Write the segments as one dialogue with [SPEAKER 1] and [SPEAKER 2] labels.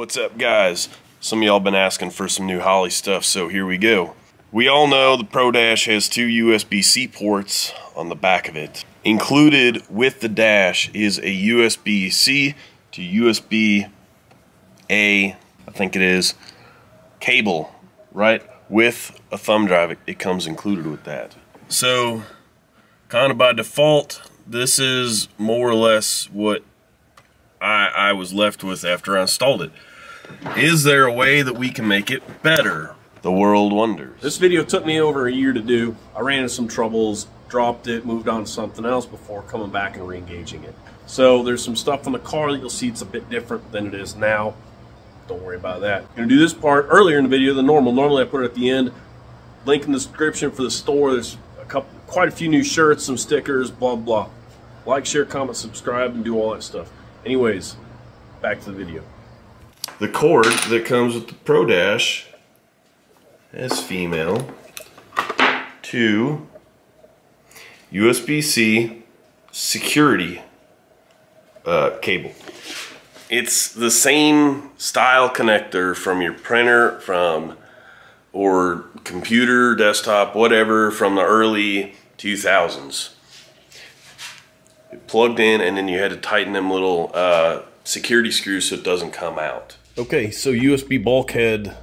[SPEAKER 1] What's up, guys? Some of y'all been asking for some new Holley stuff, so here we go. We all know the Pro Dash has two USB-C ports on the back of it. Included with the Dash is a USB-C to USB-A, I think it is, cable, right? With a thumb drive, it comes included with that. So, kind of by default, this is more or less what I was left with after I installed it. Is there a way that we can make it better? The world wonders.
[SPEAKER 2] This video took me over a year to do. I ran into some troubles, dropped it, moved on to something else before coming back and re-engaging it. So there's some stuff on the car that you'll see it's a bit different than it is now. Don't worry about that. I'm gonna do this part earlier in the video than normal. Normally I put it at the end. Link in the description for the store. There's quite a few new shirts, some stickers, blah, blah. Like, share, comment, subscribe, and do all that stuff. Anyways, back to the video.
[SPEAKER 1] The cord that comes with the Pro Dash is female to USB-C security cable. It's the same style connector from your printer, or computer, desktop, whatever, from the early 2000s. It plugged in, and then you had to tighten them little security screws so it doesn't come out. Okay, so USB Bulkhead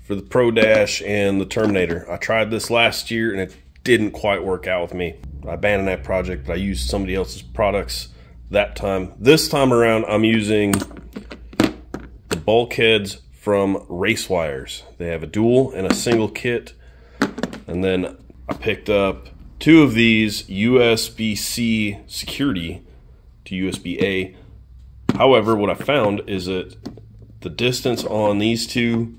[SPEAKER 1] for the Pro Dash and the Terminator. I tried this last year and it didn't quite work out with me. I abandoned that project, but I used somebody else's products that time. This time around, I'm using the bulkheads from Racewires. They have a dual and a single kit. And then I picked up two of these USB-C security to USB-A. However, what I found is that the distance on these two,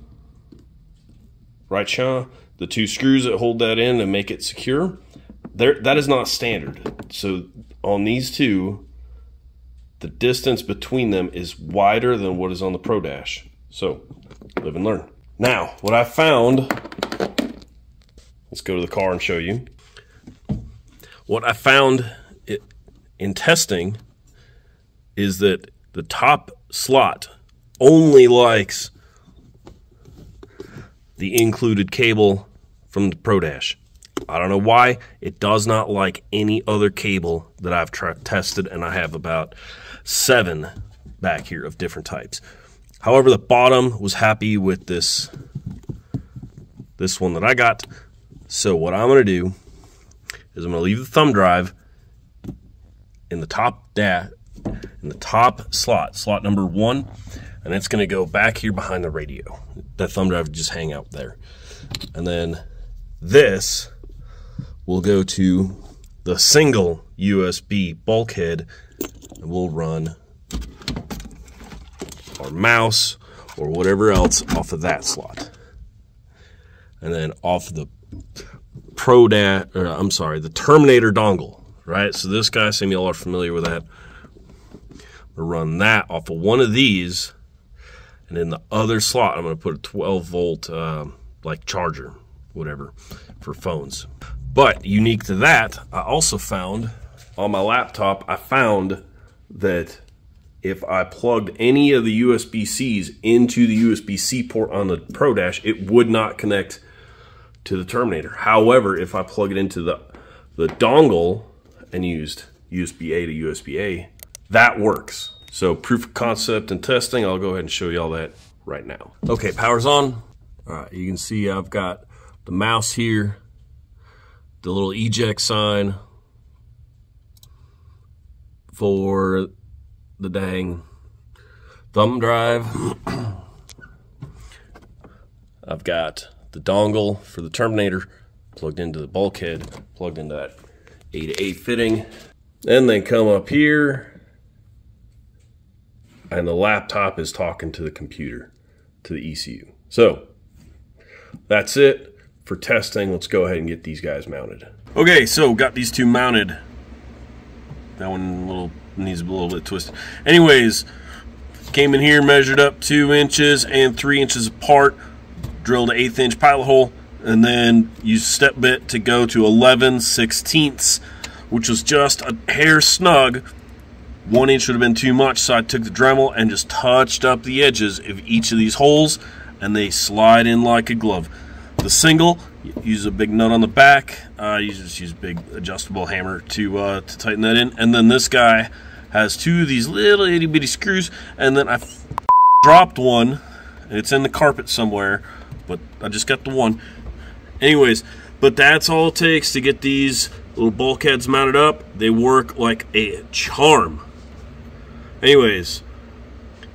[SPEAKER 1] right, Sean? The two screws that hold that in and make it secure, that is not standard. So on these two, the distance between them is wider than what is on the Pro Dash. So, live and learn. Now, what I found, let's go to the car and show you. What I found in testing is that the top slot only likes the included cable from the Pro Dash. I don't know why. It does not like any other cable that I've tested, and I have about 7 back here of different types. However, the bottom was happy with this one that I got. So what I'm going to do is I'm going to leave the thumb drive in the top slot number 1, and it's going to go back here behind the radio. That thumb drive will just hang out there. And then this will go to the single USB bulkhead, and we'll run our mouse or whatever else off of that slot. And then off the the Terminator dongle, right? So this guy, some of y'all are familiar with that. We'll run that off of one of these, and in the other slot, I'm going to put a 12-volt like charger, whatever, for phones. But unique to that, I also found on my laptop, I found that if I plugged any of the USB-Cs into the USB-C port on the Pro Dash, it would not connect to the Terminator. However, if I plug it into the dongle and used USB-A to USB-A, that works. So proof of concept and testing, I'll go ahead and show you all that right now. Okay, power's on. All right, you can see I've got the mouse here, the little eject sign for the dang thumb drive. I've got the dongle for the Terminator plugged into the bulkhead, plugged into that A to A fitting, and then come up here, and the laptop is talking to the computer, to the ECU. So that's it for testing. Let's go ahead and get these guys mounted. Okay, so got these two mounted. That one needs a little bit twisted. Anyways, came in here, measured up 2 inches and 3 inches apart, drilled an 1/8 inch pilot hole, and then used step bit to go to 11/16, which was just a hair snug
[SPEAKER 2] 1 inch would have been too much, so I took the Dremel and just touched up the edges of each of these holes, and they slide in like a glove. The single, use a big nut on the back. You just use a big adjustable hammer to tighten that in. And then this guy has 2 of these little itty bitty screws, and then I dropped one. It's in the carpet somewhere, but I just got the one. Anyways, but that's all it takes to get these little bulkheads mounted up. They work like a charm. Anyways,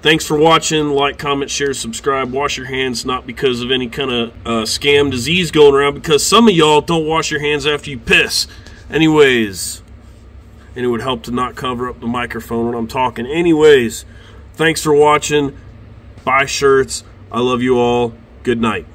[SPEAKER 2] thanks for watching. Like, comment, share, subscribe. Wash your hands, not because of any kind of scam disease going around, because some of y'all don't wash your hands after you piss. Anyways, and it would help to not cover up the microphone when I'm talking. Anyways, thanks for watching. Buy shirts. I love you all. Good night.